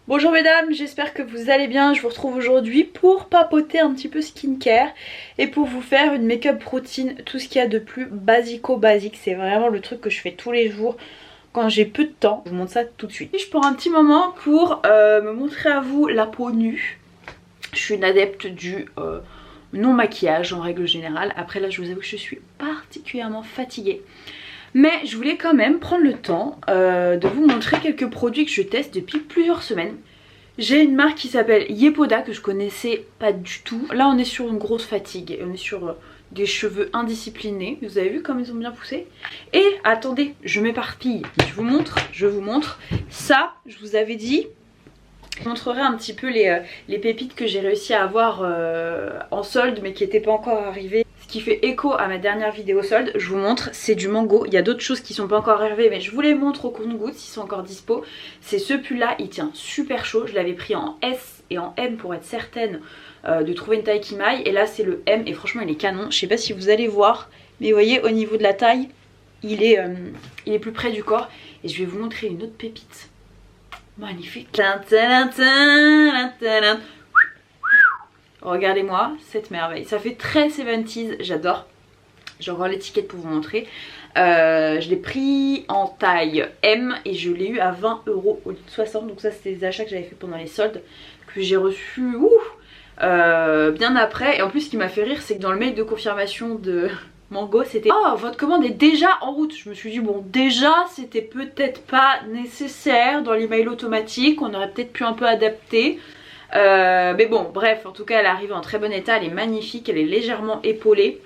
Bonjour mesdames, j'espère que vous allez bien. Je vous retrouve aujourd'hui pour papoter un petit peu skincare et pour vous faire une make-up routine, tout ce qu'il y a de plus basico-basique. C'est vraiment le truc que je fais tous les jours quand j'ai peu de temps. Je vous montre ça tout de suite. Et je prends un petit moment pour me montrer à vous la peau nue. Je suis une adepte du non maquillage en règle générale. Après là je vous avoue que je suis particulièrement fatiguée. Mais je voulais quand même prendre le temps de vous montrer quelques produits que je teste depuis plusieurs semaines. J'ai une marque qui s'appelle Yepoda que je connaissais pas du tout. Là on est sur une grosse fatigue, on est sur des cheveux indisciplinés. Vous avez vu comme ils ont bien poussé. Et attendez, je m'éparpille. Je vous montre. Ça, je vous avais dit, je vous montrerai un petit peu les pépites que j'ai réussi à avoir en solde mais qui n'étaient pas encore arrivées. Ce qui fait écho à ma dernière vidéo solde, je vous montre, c'est du mango. Il y a d'autres choses qui sont pas encore arrivées mais je vous les montre au compte-gouttes s'ils sont encore dispo. C'est ce pull là, il tient super chaud. Je l'avais pris en S et en M pour être certaine de trouver une taille qui m'aille. Et là c'est le M et franchement il est canon. Je sais pas si vous allez voir mais vous voyez au niveau de la taille il est plus près du corps. Et je vais vous montrer une autre pépite. Magnifique. Regardez-moi cette merveille. Ça fait très 70s, j'adore. J'ai encore l'étiquette pour vous montrer. Je l'ai pris en taille M et je l'ai eu à 20 € au lieu de 60. Donc ça c'était des achats que j'avais fait pendant les soldes que j'ai reçus bien après. Et en plus ce qui m'a fait rire c'est que dans le mail de confirmation de Mango c'était "Oh, votre commande est déjà en route". Je me suis dit bon déjà c'était peut-être pas nécessaire dans l'email automatique. On aurait peut-être pu un peu adapter. Mais bon bref, en tout cas elle arrive en très bon état, elle est magnifique, elle est légèrement épaulée.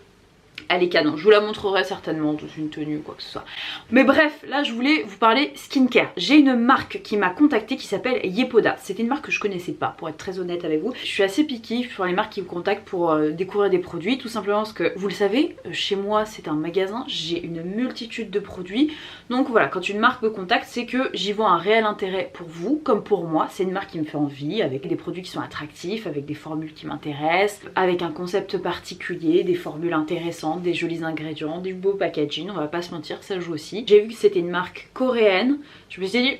Elle est canon, je vous la montrerai certainement dans une tenue ou quoi que ce soit. Mais bref, là je voulais vous parler skincare. J'ai une marque qui m'a contactée qui s'appelle Yepoda. C'était une marque que je connaissais pas, pour être très honnête avec vous. Je suis assez picky sur les marques qui me contactent pour découvrir des produits. Tout simplement parce que, vous le savez, chez moi c'est un magasin, j'ai une multitude de produits. Donc voilà, quand une marque me contacte, c'est que j'y vois un réel intérêt pour vous, comme pour moi. C'est une marque qui me fait envie, avec des produits qui sont attractifs, avec des formules qui m'intéressent, avec un concept particulier, des formules intéressantes, des jolis ingrédients, du beau packaging, on va pas se mentir, ça joue aussi. J'ai vu que c'était une marque coréenne, je me suis dit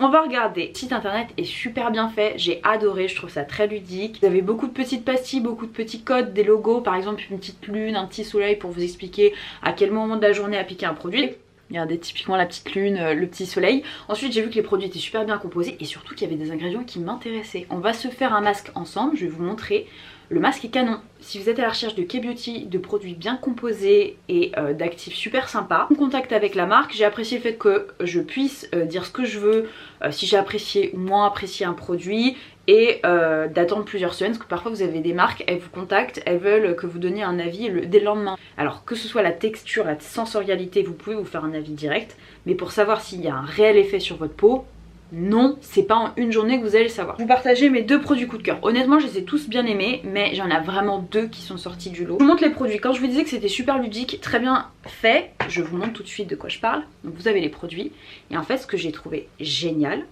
on va regarder. Le site internet est super bien fait, j'ai adoré, je trouve ça très ludique. Vous avez beaucoup de petites pastilles, beaucoup de petits codes, des logos, par exemple une petite lune, un petit soleil pour vous expliquer à quel moment de la journée appliquer un produit. Regardez typiquement la petite lune, le petit soleil. Ensuite j'ai vu que les produits étaient super bien composés et surtout qu'il y avait des ingrédients qui m'intéressaient. On va se faire un masque ensemble, je vais vous montrer. Le masque est canon. Si vous êtes à la recherche de K-Beauty, de produits bien composés et d'actifs super sympas, en contact avec la marque, j'ai apprécié le fait que je puisse dire ce que je veux, si j'ai apprécié ou moins apprécié un produit, et d'attendre plusieurs semaines, parce que parfois vous avez des marques, elles vous contactent, elles veulent que vous donniez un avis dès le lendemain. Alors que ce soit la texture, la sensorialité, vous pouvez vous faire un avis direct, mais pour savoir s'il y a un réel effet sur votre peau, non, c'est pas en une journée que vous allez le savoir. Vous partagez mes deux produits coup de cœur. Honnêtement, je les ai tous bien aimés, mais j'en ai vraiment deux qui sont sortis du lot. Je vous montre les produits. Quand je vous disais que c'était super ludique, très bien fait, je vous montre tout de suite de quoi je parle. Donc vous avez les produits. Et en fait, ce que j'ai trouvé génial,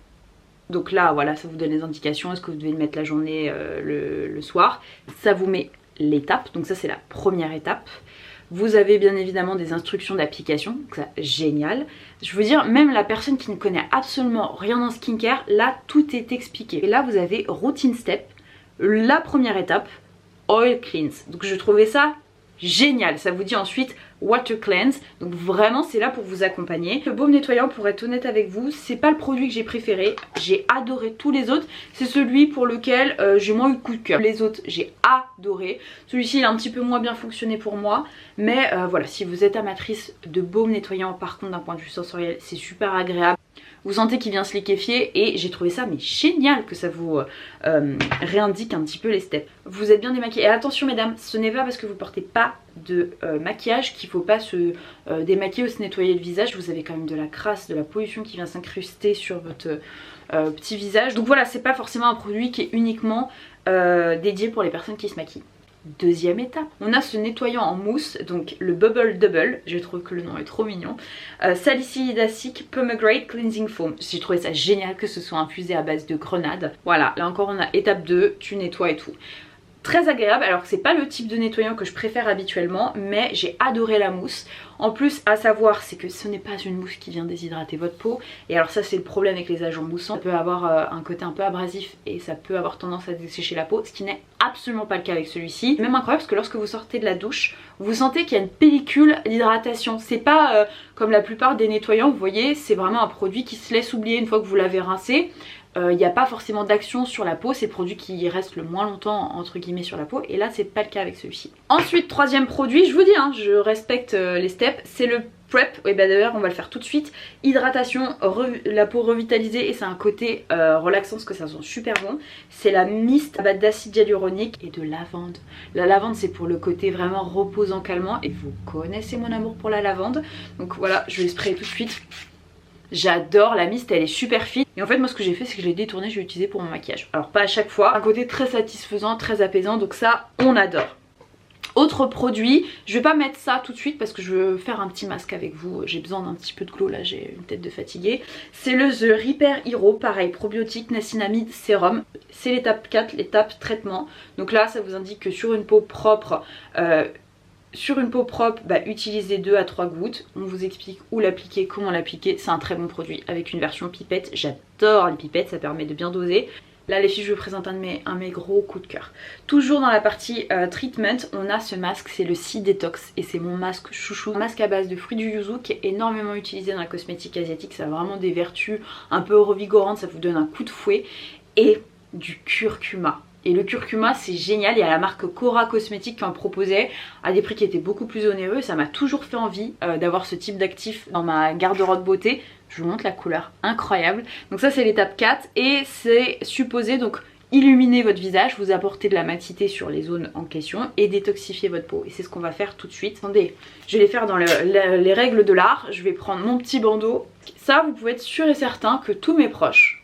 donc là, voilà, ça vous donne les indications. Est-ce que vous devez le mettre la journée, le soir. Ça vous met l'étape. Donc ça, c'est la première étape. Vous avez bien évidemment des instructions d'application, donc ça génial. Je veux dire, même la personne qui ne connaît absolument rien en skincare, là tout est expliqué. Et là vous avez routine step, la première étape, oil cleanse. Donc je trouvais ça génial. Ça vous dit ensuite water cleanse, donc vraiment c'est là pour vous accompagner. Le baume nettoyant, pour être honnête avec vous, c'est pas le produit que j'ai préféré. J'ai adoré tous les autres, c'est celui pour lequel j'ai moins eu de coup de cœur. Les autres j'ai adoré. Celui-ci il a un petit peu moins bien fonctionné pour moi, mais voilà, si vous êtes amatrice de baume nettoyant, par contre d'un point de vue sensoriel c'est super agréable. Vous sentez qu'il vient se liquéfier et j'ai trouvé ça mais génial que ça vous réindique un petit peu les steps. Vous êtes bien démaquillée. Et attention mesdames, ce n'est pas parce que vous portez pas de maquillage qu'il faut pas se démaquiller ou se nettoyer le visage. Vous avez quand même de la crasse, de la pollution qui vient s'incruster sur votre petit visage. Donc voilà, c'est pas forcément un produit qui est uniquement dédié pour les personnes qui se maquillent. Deuxième étape, on a ce nettoyant en mousse, donc le Bubble Double, je trouve que le nom est trop mignon. Salicylic Acid Pomegranate Cleansing Foam, j'ai trouvé ça génial que ce soit infusé à base de grenade. Voilà, là encore on a étape 2, tu nettoies et tout. Très agréable, alors que c'est pas le type de nettoyant que je préfère habituellement, mais j'ai adoré la mousse. En plus, à savoir, c'est que ce n'est pas une mousse qui vient déshydrater votre peau. Et alors ça, c'est le problème avec les agents moussants. Ça peut avoir un côté un peu abrasif et ça peut avoir tendance à dessécher la peau, ce qui n'est absolument pas le cas avec celui-ci. Même incroyable parce que lorsque vous sortez de la douche, vous sentez qu'il y a une pellicule d'hydratation. C'est pas comme la plupart des nettoyants, vous voyez, c'est vraiment un produit qui se laisse oublier une fois que vous l'avez rincé. Il n'y a pas forcément d'action sur la peau, c'est le produit qui reste le moins longtemps entre guillemets sur la peau, et là c'est pas le cas avec celui-ci. Ensuite, troisième produit, je vous dis hein, je respecte les steps, c'est le Prep. Et bah d'ailleurs on va le faire tout de suite. Hydratation, la peau revitalisée, et c'est un côté relaxant parce que ça sent super bon. C'est la mist à base d'acide hyaluronique et de lavande. La lavande c'est pour le côté vraiment reposant, calmant, et vous connaissez mon amour pour la lavande, donc voilà, je vais le sprayer tout de suite. J'adore la mist, elle est super fine. Et en fait moi ce que j'ai fait c'est que je l'ai détournée, je l'ai utilisée pour mon maquillage. Alors pas à chaque fois, un côté très satisfaisant, très apaisant, donc ça on adore. Autre produit, je vais pas mettre ça tout de suite parce que je veux faire un petit masque avec vous. J'ai besoin d'un petit peu de glow là, j'ai une tête de fatiguée. C'est le The Repair Hero, pareil, probiotique, niacinamide, sérum. C'est l'étape 4, l'étape traitement. Donc là ça vous indique que sur une peau propre, utilisez 2 à 3 gouttes. On vous explique où l'appliquer, comment l'appliquer. C'est un très bon produit avec une version pipette. J'adore les pipettes, ça permet de bien doser. Là les filles, je vous présente un de mes gros coups de cœur. Toujours dans la partie treatment, on a ce masque, c'est le Sea Detox. Et c'est mon masque chouchou. Un masque à base de fruits du yuzu qui est énormément utilisé dans la cosmétique asiatique. Ça a vraiment des vertus un peu revigorantes, ça vous donne un coup de fouet. Et du curcuma. Et le curcuma c'est génial, il y a la marque Cora Cosmétique qui en proposait à des prix qui étaient beaucoup plus onéreux. Ça m'a toujours fait envie d'avoir ce type d'actif dans ma garde-robe beauté. Je vous montre la couleur, incroyable. Donc ça c'est l'étape 4 et c'est supposé donc illuminer votre visage, vous apporter de la matité sur les zones en question et détoxifier votre peau. Et c'est ce qu'on va faire tout de suite. Attendez, je vais les faire dans les règles de l'art. Je vais prendre mon petit bandeau. Ça vous pouvez être sûr et certain que tous mes proches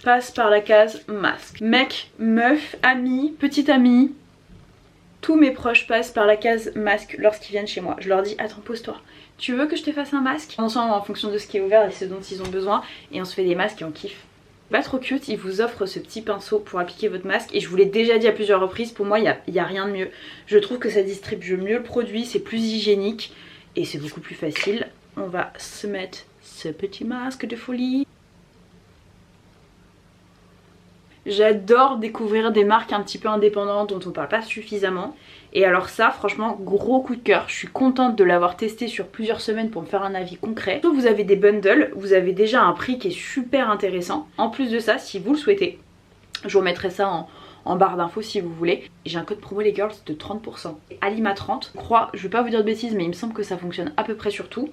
passent par la case masque. Mec, meuf, ami, petit ami, tous mes proches passent par la case masque lorsqu'ils viennent chez moi. Je leur dis attends, pose-toi, tu veux que je te fasse un masque? Ensemble en fonction de ce qui est ouvert et ce dont ils ont besoin, et on se fait des masques et on kiffe. Pas trop cute, ils vous offrent ce petit pinceau pour appliquer votre masque, et je vous l'ai déjà dit à plusieurs reprises, pour moi il n'y a rien de mieux. Je trouve que ça distribue mieux le produit, c'est plus hygiénique et c'est beaucoup plus facile. On va se mettre ce petit masque de folie. J'adore découvrir des marques un petit peu indépendantes dont on parle pas suffisamment. Et alors ça, franchement, gros coup de cœur. Je suis contente de l'avoir testé sur plusieurs semaines pour me faire un avis concret. Surtout vous avez des bundles, vous avez déjà un prix qui est super intéressant. En plus de ça, si vous le souhaitez, je vous remettrai ça en barre d'infos si vous voulez. J'ai un code promo les girls de 30%. Alima30, je vais pas vous dire de bêtises mais il me semble que ça fonctionne à peu près sur tout.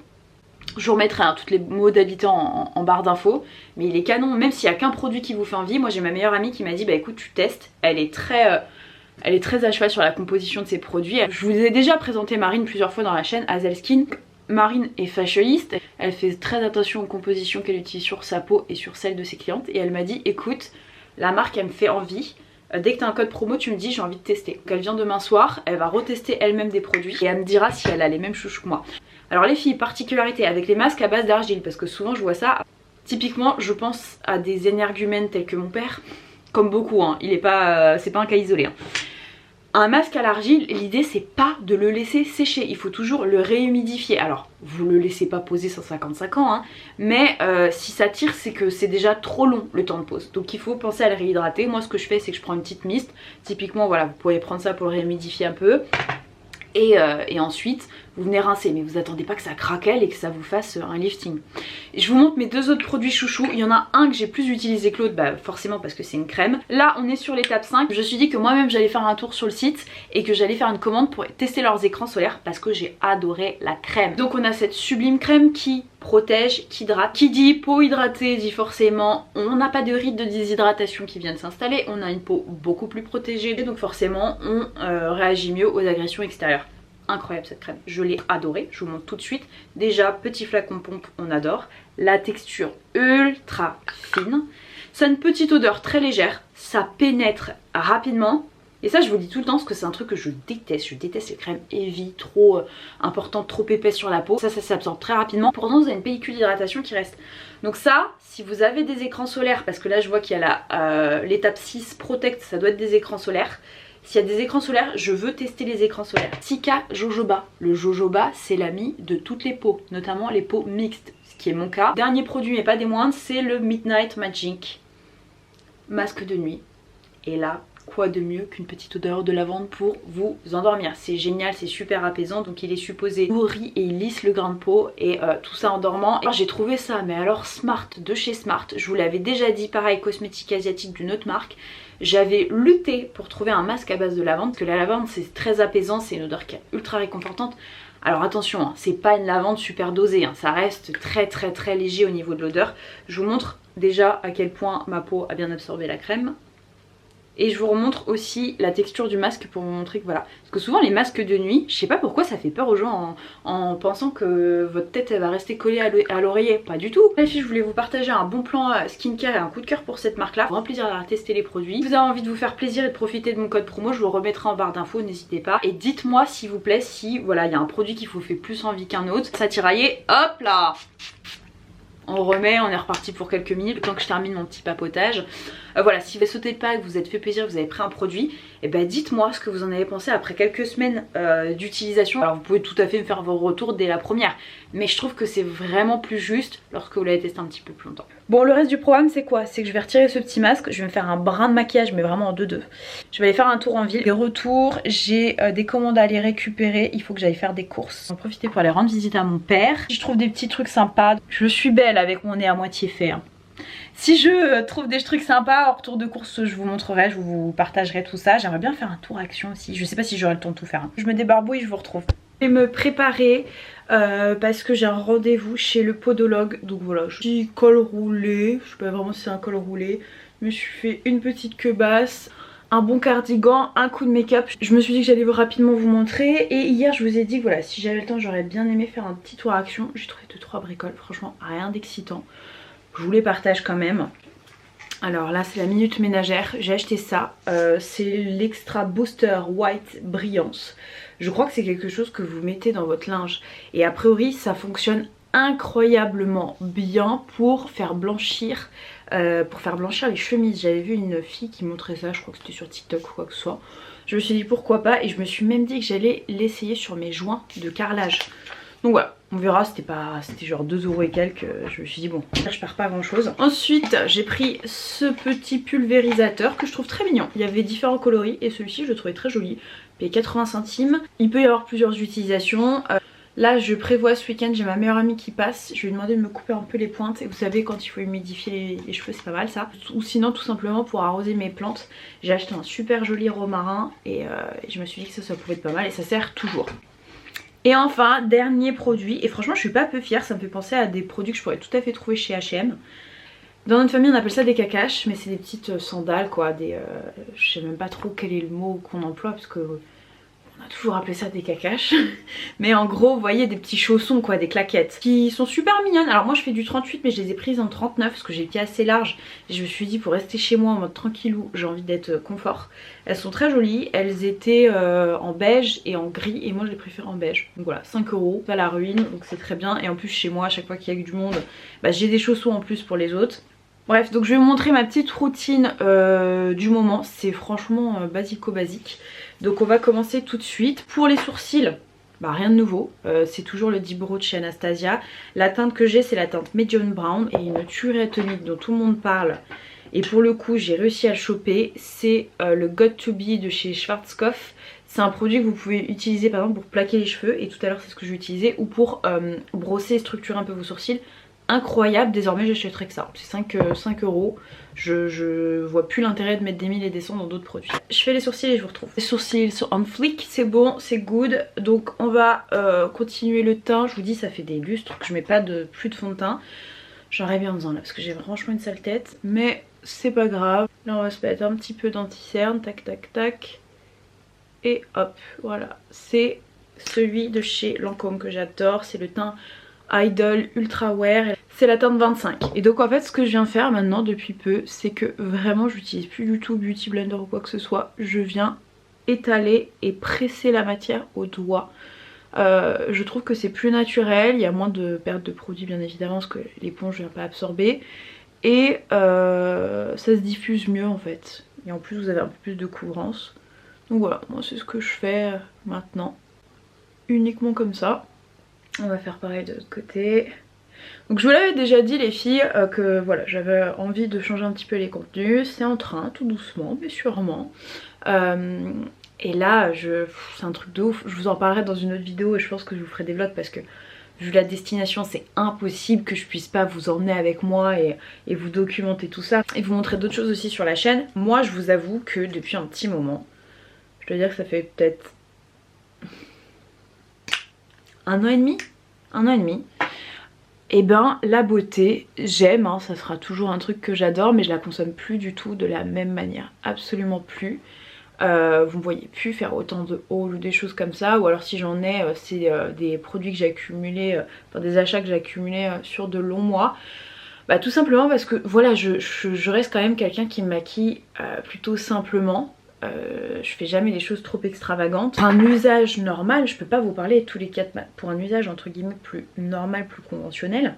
Je vous remettrai toutes les modalités en barre d'infos, mais il est canon, même s'il n'y a qu'un produit qui vous fait envie. Moi j'ai ma meilleure amie qui m'a dit bah écoute tu testes, elle est très à cheval sur la composition de ses produits. Je vous ai déjà présenté Marine plusieurs fois dans la chaîne, Hazel Skin. Marine est fashioniste, elle fait très attention aux compositions qu'elle utilise sur sa peau et sur celle de ses clientes, et elle m'a dit écoute, la marque elle me fait envie. Dès que tu as un code promo, tu me dis j'ai envie de tester. Donc elle vient demain soir, elle va retester elle-même des produits et elle me dira si elle a les mêmes chouchous que moi. Alors les filles, particularité avec les masques à base d'argile, parce que souvent je vois ça. Typiquement je pense à des énergumènes tels que mon père, comme beaucoup, hein. C'est pas un cas isolé. Hein. Un masque à l'argile, l'idée c'est pas de le laisser sécher, il faut toujours le réhumidifier. Alors vous le laissez pas poser 155 ans, hein, mais si ça tire c'est que c'est déjà trop long le temps de pose. Donc il faut penser à le réhydrater. Moi ce que je fais c'est que je prends une petite mist, typiquement voilà vous pouvez prendre ça pour le réhumidifier un peu. Et ensuite vous venez rincer, mais vous attendez pas que ça craquelle et que ça vous fasse un lifting. Je vous montre mes deux autres produits chouchous. Il y en a un que j'ai plus utilisé que l'autre, bah forcément parce que c'est une crème. Là on est sur l'étape 5. Je me suis dit que moi-même j'allais faire un tour sur le site et que j'allais faire une commande pour tester leurs écrans solaires parce que j'ai adoré la crème. Donc on a cette sublime crème qui protège, qui hydrate. Qui dit peau hydratée dit forcément on n'a pas de rite de déshydratation qui vient de s'installer, on a une peau beaucoup plus protégée, donc forcément on réagit mieux aux agressions extérieures. Incroyable cette crème, je l'ai adorée, je vous montre tout de suite. Déjà petit flacon pompe, on adore. La texture ultra fine, ça a une petite odeur très légère, ça pénètre rapidement. Et ça je vous le dis tout le temps parce que c'est un truc que je déteste les crèmes heavy, trop importantes, trop épaisses sur la peau. Ça s'absorbe très rapidement. Pourtant vous avez une pellicule d'hydratation qui reste. Donc ça, si vous avez des écrans solaires, parce que là je vois qu'il y a l'étape 6 Protect, ça doit être des écrans solaires. S'il y a des écrans solaires, je veux tester les écrans solaires. Cica Jojoba. Le jojoba, c'est l'ami de toutes les peaux, notamment les peaux mixtes, ce qui est mon cas. Dernier produit, mais pas des moindres, c'est le Midnight Magic masque de nuit. Et là, quoi de mieux qu'une petite odeur de lavande pour vous endormir. C'est génial, c'est super apaisant. Donc il est supposé nourrir et il lisse le grain de peau et tout ça en dormant. J'ai trouvé ça, mais alors Smart, de chez Smart. Je vous l'avais déjà dit, pareil, cosmétique asiatique d'une autre marque. J'avais lutté pour trouver un masque à base de lavande, parce que la lavande c'est très apaisant, c'est une odeur qui est ultra réconfortante. Alors attention, hein, c'est pas une lavande super dosée, hein, ça reste très léger au niveau de l'odeur. Je vous montre déjà à quel point ma peau a bien absorbé la crème. Et je vous remontre aussi la texture du masque pour vous montrer que voilà. Parce que souvent les masques de nuit, je sais pas pourquoi ça fait peur aux gens en pensant que votre tête elle va rester collée à l'oreiller. Pas du tout. Là je voulais vous partager un bon plan skincare et un coup de cœur pour cette marque là. Un plaisir d'avoir testé les produits. Si vous avez envie de vous faire plaisir et de profiter de mon code promo, je vous le remettrai en barre d'infos, n'hésitez pas. Et dites-moi s'il vous plaît si voilà il y a un produit qui vous fait plus envie qu'un autre. Ça tiraillait, hop là. On remet, on est reparti pour quelques minutes, le temps que je termine mon petit papotage. Voilà, si vous avez sauté le pas, que vous êtes fait plaisir, que vous avez pris un produit, et ben dites-moi ce que vous en avez pensé après quelques semaines d'utilisation. Alors vous pouvez tout à fait me faire vos retours dès la première, mais je trouve que c'est vraiment plus juste lorsque vous l'avez testé un petit peu plus longtemps. Bon, le reste du programme c'est quoi? C'est que je vais retirer ce petit masque, je vais me faire un brin de maquillage, mais vraiment en 2-2. Je vais aller faire un tour en ville. Les retours, j'ai des commandes à aller récupérer, il faut que j'aille faire des courses. Je vais en profiter pour aller rendre visite à mon père. Si je trouve des petits trucs sympas, je suis belle avec mon nez à moitié fait. Hein. Si je trouve des trucs sympas en retour de course, je vous montrerai, je vous partagerai tout ça. J'aimerais bien faire un tour action aussi, je sais pas si j'aurai le temps de tout faire. Hein. Je me débarbouille, je vous retrouve. Je vais me préparer parce que j'ai un rendez-vous chez le podologue. Donc voilà, petit col roulé, je sais pas vraiment si c'est un col roulé. Je me suis fait une petite queue basse, un bon cardigan, un coup de make-up. Je me suis dit que j'allais rapidement vous montrer. Et hier je vous ai dit que voilà, si j'avais le temps j'aurais bien aimé faire un petit tour action. J'ai trouvé 2-3 bricoles, franchement rien d'excitant. Je vous les partage quand même. Alors là c'est la minute ménagère, j'ai acheté ça. C'est l'extra booster white brillance. Je crois que c'est quelque chose que vous mettez dans votre linge. Et a priori ça fonctionne incroyablement bien pour faire blanchir les chemises. J'avais vu une fille qui montrait ça, je crois que c'était sur TikTok ou quoi que ce soit. Je me suis dit pourquoi pas et je me suis même dit que j'allais l'essayer sur mes joints de carrelage. Donc voilà, on verra, c'était genre 2 € et quelques, je me suis dit bon, je perds pas grand chose. Ensuite j'ai pris ce petit pulvérisateur que je trouve très mignon. Il y avait différents coloris et celui-ci je le trouvais très joli. Il paye 80 centimes, il peut y avoir plusieurs utilisations. Là je prévois ce week-end, j'ai ma meilleure amie qui passe, je lui ai demandé de me couper un peu les pointes. Et vous savez quand il faut humidifier les cheveux c'est pas mal ça. Ou sinon tout simplement pour arroser mes plantes. J'ai acheté un super joli romarin et je me suis dit que ça pouvait être pas mal et ça sert toujours. Et enfin, dernier produit, et franchement je suis pas peu fière, ça me fait penser à des produits que je pourrais tout à fait trouver chez H&M. Dans notre famille on appelle ça des cacaches, mais c'est des petites sandales quoi, je sais même pas trop quel est le mot qu'on emploie parce que on a toujours appelé ça des cacaches. Mais en gros vous voyez des petits chaussons quoi, des claquettes qui sont super mignonnes. Alors moi je fais du 38 mais je les ai prises en 39 parce que j'ai le pied assez large. Et je me suis dit pour rester chez moi en mode tranquillou, j'ai envie d'être confort. Elles sont très jolies, elles étaient en beige et en gris et moi je les préfère en beige. Donc voilà, 5 €, pas la ruine, donc c'est très bien. Et en plus chez moi à chaque fois qu'il y a eu du monde, bah, j'ai des chaussons en plus pour les autres. Bref, donc je vais vous montrer ma petite routine du moment. C'est franchement basico-basique. Donc on va commencer tout de suite. Pour les sourcils, bah rien de nouveau. C'est toujours le Deep Brow de chez Anastasia. La teinte que j'ai c'est la teinte Medium Brown et une tuerie tonique dont tout le monde parle. Et pour le coup j'ai réussi à le choper. C'est le Got To Be de chez Schwarzkopf. C'est un produit que vous pouvez utiliser par exemple pour plaquer les cheveux. Et tout à l'heure c'est ce que j'ai utilisé. Ou pour brosser et structurer un peu vos sourcils. Incroyable, désormais j'achèterai que ça. C'est 5 €. Je vois plus l'intérêt de mettre des 1000 et des 100 dans d'autres produits. Je fais les sourcils et je vous retrouve. Les sourcils sont en flic, c'est bon, c'est good. Donc on va continuer le teint. Je vous dis ça fait des lustres que je mets pas plus de fond de teint. J'aurais bien besoin là parce que j'ai franchement une sale tête. Mais c'est pas grave. Là on va se mettre un petit peu d'anti-cerne. Tac tac tac. Et hop, voilà. C'est celui de chez Lancôme que j'adore. C'est le teint Idol Ultra Wear, c'est la teinte 25. Et donc en fait ce que je viens faire maintenant depuis peu, c'est que vraiment j'utilise plus du tout Beauty Blender ou quoi que ce soit. Je viens étaler et presser la matière au doigt. Je trouve que c'est plus naturel, il y a moins de perte de produit bien évidemment parce que l'éponge ne vient pas absorber. Et ça se diffuse mieux en fait. Et en plus vous avez un peu plus de couvrance. Donc voilà, moi c'est ce que je fais maintenant. Uniquement comme ça. On va faire pareil de l'autre côté. Donc je vous l'avais déjà dit les filles que voilà, j'avais envie de changer un petit peu les contenus. C'est en train, tout doucement mais sûrement. Et là c'est un truc de ouf. Je vous en parlerai dans une autre vidéo et je pense que je vous ferai des vlogs parce que vu la destination c'est impossible que je puisse pas vous emmener avec moi et vous documenter tout ça. Et vous montrer d'autres choses aussi sur la chaîne. Moi je vous avoue que depuis un petit moment, je dois dire que ça fait peut-être 1 an et demi. 1 an et demi. Et ben la beauté, j'aime, hein, ça sera toujours un truc que j'adore mais je la consomme plus du tout de la même manière. Absolument plus. Vous me voyez plus faire autant de hauls ou des choses comme ça, ou alors si j'en ai c'est des produits que j'ai accumulés, enfin des achats que j'ai accumulés sur de longs mois. Bah tout simplement parce que voilà, je reste quand même quelqu'un qui me maquille plutôt simplement. Je fais jamais des choses trop extravagantes. Pour un usage normal, je peux pas vous parler tous les 4 matins. Pour un usage entre guillemets plus normal, plus conventionnel,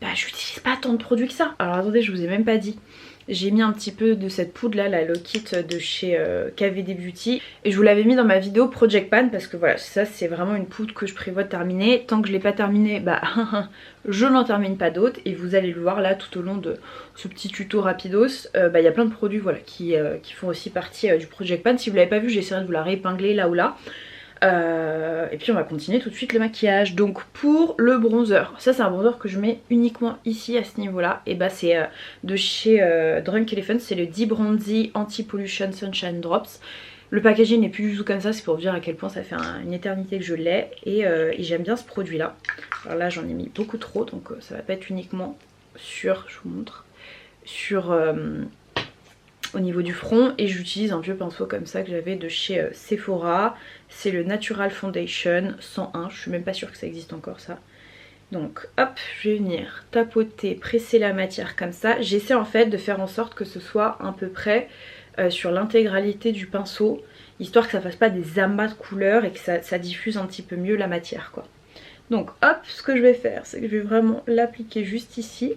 bah j'utilise pas tant de produits que ça. Alors attendez, je vous ai même pas dit. J'ai mis un petit peu de cette poudre là, la Lock It de chez KVD Beauty. Et je vous l'avais mis dans ma vidéo Project Pan parce que voilà, ça c'est vraiment une poudre que je prévois de terminer. Tant que je l'ai pas terminée, bah je n'en termine pas d'autres. Et vous allez le voir là tout au long de ce petit tuto rapidos. Bah il y a plein de produits voilà qui font aussi partie du Project Pan. Si vous l'avez pas vu, j'essaierai de vous la réépingler là ou là. Et puis on va continuer tout de suite le maquillage. Donc pour le bronzer, ça c'est un bronzer que je mets uniquement ici à ce niveau là. Et bah c'est de chez Drunk Elephant, c'est le Deep Bronzy Anti-Pollution Sunshine Drops. Le packaging n'est plus du tout comme ça, c'est pour vous dire à quel point ça fait une éternité que je l'ai. Et j'aime bien ce produit là. Alors là j'en ai mis beaucoup trop, donc ça va pas être uniquement sur, je vous montre, sur au niveau du front. Et j'utilise un vieux pinceau comme ça que j'avais de chez Sephora. C'est le Natural Foundation 101, je suis même pas sûre que ça existe encore ça. Donc hop, je vais venir tapoter, presser la matière comme ça. J'essaie en fait de faire en sorte que ce soit à peu près sur l'intégralité du pinceau, histoire que ça fasse pas des amas de couleurs et que ça diffuse un petit peu mieux la matière quoi. Donc hop, ce que je vais faire, c'est que je vais vraiment l'appliquer juste ici.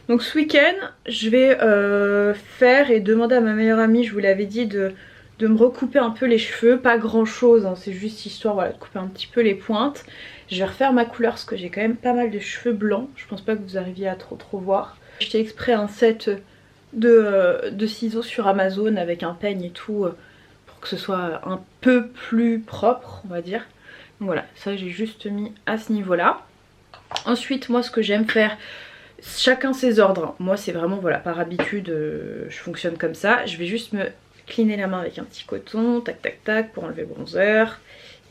Donc ce week-end, je vais faire et demander à ma meilleure amie, je vous l'avais dit, de me recouper un peu les cheveux. Pas grand chose, hein, c'est juste histoire voilà, de couper un petit peu les pointes. Je vais refaire ma couleur parce que j'ai quand même pas mal de cheveux blancs. Je pense pas que vous arriviez à trop voir. J'ai acheté exprès un set de ciseaux sur Amazon avec un peigne et tout pour que ce soit un peu plus propre on va dire. Donc voilà, ça j'ai juste mis à ce niveau là. Ensuite moi ce que j'aime faire, chacun ses ordres, hein. Moi c'est vraiment voilà par habitude je fonctionne comme ça. Je vais juste me cleaner la main avec un petit coton, tac tac tac pour enlever le bronzer.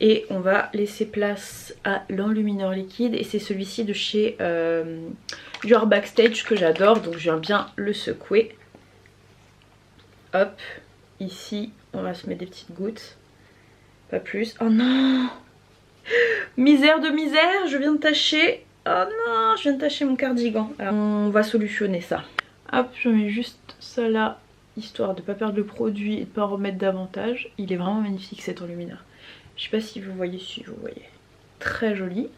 Et on va laisser place à l'enlumineur liquide. Et c'est celui-ci de chez Your Backstage que j'adore. Donc je viens bien le secouer. Hop, ici on va se mettre des petites gouttes. Pas plus. Oh non! Misère de misère, je viens de tacher. Oh non, je viens de tacher mon cardigan. Alors on va solutionner ça. Hop, je mets juste ça là, histoire de ne pas perdre le produit et de ne pas en remettre davantage. Il est vraiment magnifique cet enlumineur. Je sais pas si vous voyez, si vous voyez. Très joli.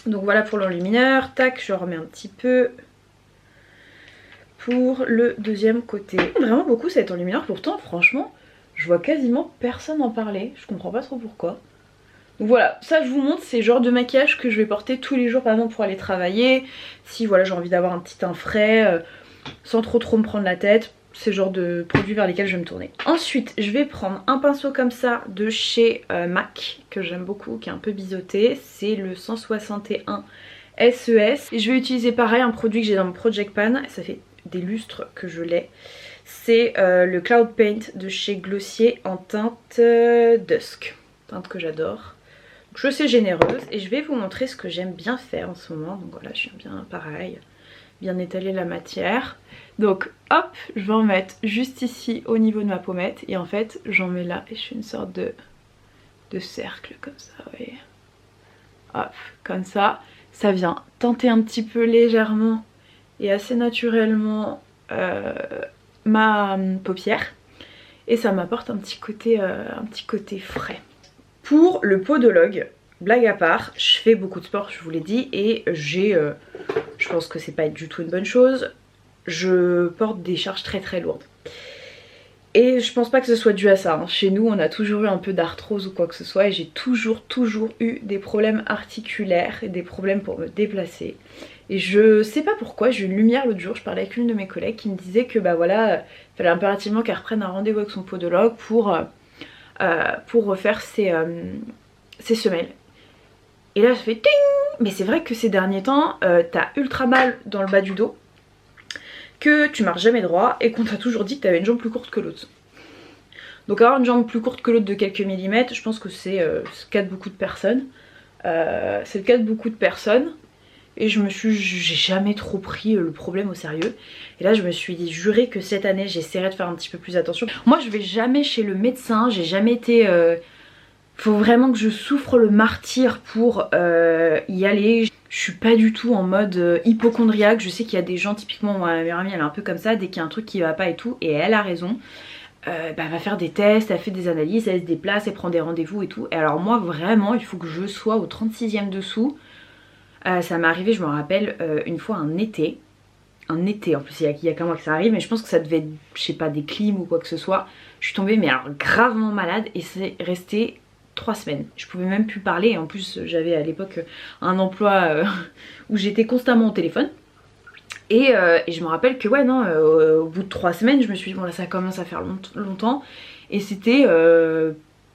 Donc voilà pour l'enlumineur. Tac, je remets un petit peu pour le deuxième côté. Vraiment beaucoup cet enlumineur. Pourtant, franchement, je vois quasiment personne en parler. Je comprends pas trop pourquoi. Donc voilà, ça je vous montre, c'est le genre de maquillage que je vais porter tous les jours par exemple pour aller travailler. Si voilà j'ai envie d'avoir un petit teint frais, sans trop me prendre la tête. C'est le genre de produits vers lesquels je vais me tourner. Ensuite je vais prendre un pinceau comme ça de chez MAC que j'aime beaucoup, qui est un peu biseauté. C'est le 161 SES. Et je vais utiliser pareil un produit que j'ai dans mon Project Pan. Ça fait des lustres que je l'ai. C'est le Cloud Paint de chez Glossier en teinte Dusk. Teinte que j'adore. Je suis généreuse et je vais vous montrer ce que j'aime bien faire en ce moment. Donc voilà, je viens bien pareil, bien étaler la matière. Donc hop, je vais en mettre juste ici au niveau de ma pommette. Et en fait j'en mets là et je fais une sorte de cercle comme ça, vous voyez. Hop, comme ça, ça vient teinter un petit peu légèrement et assez naturellement ma paupière. et ça m'apporte un petit côté frais. Pour le podologue, blague à part, je fais beaucoup de sport, je vous l'ai dit, et je pense que c'est pas du tout une bonne chose, je porte des charges très très lourdes. Et je pense pas que ce soit dû à ça, hein. Chez nous on a toujours eu un peu d'arthrose ou quoi que ce soit et j'ai toujours eu des problèmes articulaires et des problèmes pour me déplacer. Et je sais pas pourquoi, j'ai eu une lumière l'autre jour, je parlais avec une de mes collègues qui me disait que bah voilà, il fallait impérativement qu'elle reprenne un rendez-vous avec son podologue pour refaire ses semelles. Et là je fais ting. Mais c'est vrai que ces derniers temps, t'as ultra mal dans le bas du dos, que tu marches jamais droit et qu'on t'a toujours dit que t'avais une jambe plus courte que l'autre. Donc avoir une jambe plus courte que l'autre de quelques millimètres, je pense que c'est le cas de beaucoup de personnes. C'est le cas de beaucoup de personnes. Et j'ai jamais trop pris le problème au sérieux. Et là je me suis dit, juré que cette année j'essaierai de faire un petit peu plus attention. Moi je vais jamais chez le médecin, j'ai jamais été... Faut vraiment que je souffre le martyre pour y aller. Je suis pas du tout en mode hypochondriaque. Je sais qu'il y a des gens, typiquement ma meilleure amie elle est un peu comme ça, dès qu'il y a un truc qui va pas et tout, et elle a raison. Elle va faire des tests, elle fait des analyses, elle se déplace, elle prend des rendez-vous et tout. Et alors moi vraiment il faut que je sois au 36e dessous. Ça m'est arrivé, je me rappelle, une fois un été en plus il y a qu'à moi que ça arrive, mais je pense que ça devait être, je sais pas, des clims ou quoi que ce soit. Je suis tombée mais alors gravement malade et c'est resté 3 semaines. Je pouvais même plus parler et en plus j'avais à l'époque un emploi où j'étais constamment au téléphone. Et je me rappelle que ouais non, au bout de 3 semaines je me suis dit bon là ça commence à faire longtemps. Et c'était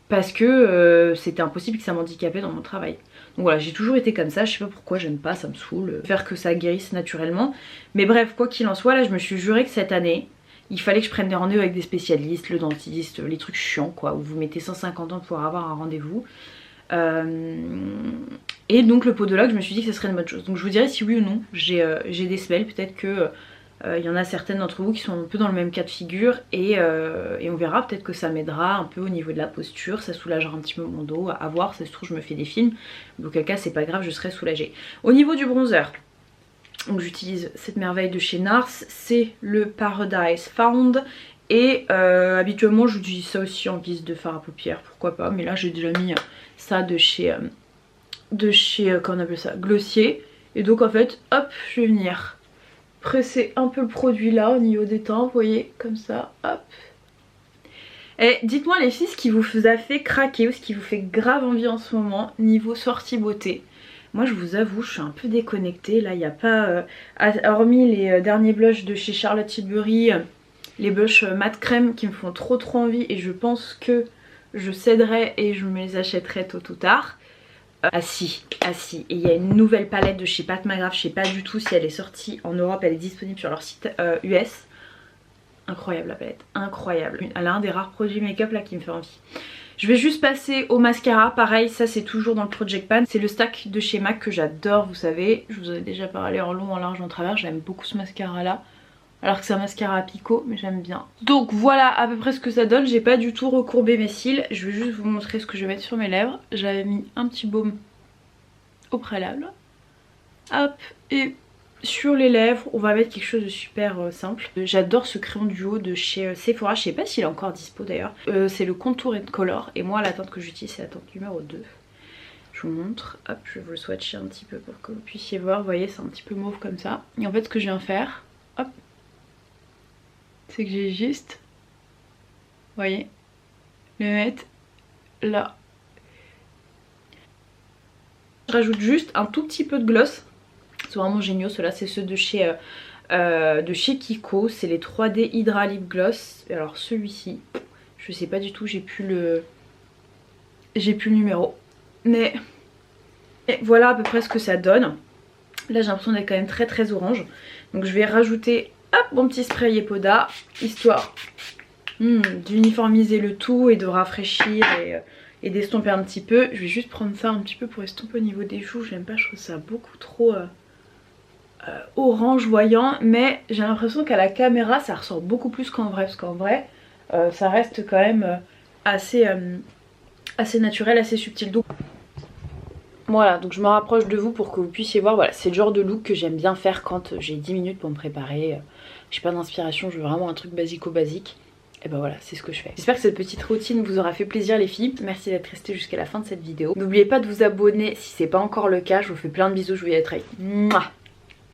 parce que c'était impossible que ça m'handicapait dans mon travail. Donc voilà, j'ai toujours été comme ça, je sais pas pourquoi, j'aime pas, ça me saoule. Faire que ça guérisse naturellement. Mais bref, quoi qu'il en soit, là je me suis juré que cette année, il fallait que je prenne des rendez-vous avec des spécialistes, le dentiste, les trucs chiants quoi, où vous mettez 150 ans pour avoir un rendez-vous. Et donc le podologue, je me suis dit que ce serait une bonne chose. Donc je vous dirai si oui ou non j'ai des semelles, peut-être que il y en a certaines d'entre vous qui sont un peu dans le même cas de figure et on verra, peut-être que ça m'aidera un peu au niveau de la posture, ça soulagera un petit peu mon dos, à voir, ça se trouve je me fais des films, donc auquel cas c'est pas grave, je serai soulagée. Au niveau du bronzer, donc j'utilise cette merveille de chez NARS, c'est le Paradise Found. Et habituellement j'utilise ça aussi en guise de fard à paupières, pourquoi pas, mais là j'ai déjà mis ça de chez comment on appelle ça, Glossier. Et donc en fait hop, je vais venir presser un peu le produit là au niveau des tempes, vous voyez, comme ça, hop. Et dites-moi les filles ce qui vous a fait craquer ou ce qui vous fait grave envie en ce moment niveau sortie beauté. Moi je vous avoue je suis un peu déconnectée, là il n'y a pas, hormis les derniers blushs de chez Charlotte Tilbury, les blushs mat crème qui me font trop envie et je pense que je céderai et je me les achèterai tôt ou tard. Ah si, et il y a une nouvelle palette de chez Pat McGrath, je sais pas du tout si elle est sortie en Europe, elle est disponible sur leur site US. Incroyable la palette, incroyable. Elle a un des rares produits make-up là qui me fait envie. Je vais juste passer au mascara, pareil ça c'est toujours dans le Project Pan. C'est le stack de chez MAC que j'adore, vous savez. Je vous en ai déjà parlé en long, en large, en travers, j'aime beaucoup ce mascara là. Alors que c'est un mascara à picot, mais j'aime bien. Donc voilà à peu près ce que ça donne. J'ai pas du tout recourbé mes cils. Je vais juste vous montrer ce que je vais mettre sur mes lèvres. J'avais mis un petit baume au préalable. Hop, et sur les lèvres, on va mettre quelque chose de super simple. J'adore ce crayon duo de chez Sephora. Je sais pas s'il est encore dispo d'ailleurs. C'est le Contour and Color. Et moi la teinte que j'utilise c'est la teinte numéro 2. Je vous montre. Hop, je vais vous le swatcher un petit peu pour que vous puissiez voir. Vous voyez, c'est un petit peu mauve comme ça. Et en fait ce que je viens faire, hop, c'est que j'ai juste, vous voyez, le mettre là. Je rajoute juste un tout petit peu de gloss. C'est vraiment géniaux, ceux-là c'est ceux de chez Kiko. C'est les 3D Hydra Lip Gloss. Et alors celui-ci, je sais pas du tout, j'ai plus le numéro. Mais et voilà à peu près ce que ça donne. Là j'ai l'impression d'être quand même très orange. Donc je vais rajouter hop, mon petit spray Yepoda, histoire d'uniformiser le tout et de rafraîchir et d'estomper un petit peu. Je vais juste prendre ça un petit peu pour estomper au niveau des joues. J'aime pas, je trouve ça beaucoup trop orange voyant. Mais j'ai l'impression qu'à la caméra ça ressort beaucoup plus qu'en vrai. Parce qu'en vrai ça reste quand même assez naturel, assez subtil. Donc voilà, donc je me rapproche de vous pour que vous puissiez voir. Voilà, c'est le genre de look que j'aime bien faire quand j'ai 10 minutes pour me préparer. J'ai pas d'inspiration, je veux vraiment un truc basico-basique. et ben voilà, c'est ce que je fais. J'espère que cette petite routine vous aura fait plaisir les filles. Merci d'être resté jusqu'à la fin de cette vidéo. N'oubliez pas de vous abonner si c'est pas encore le cas. Je vous fais plein de bisous, je vous dis à très vite. Mouah.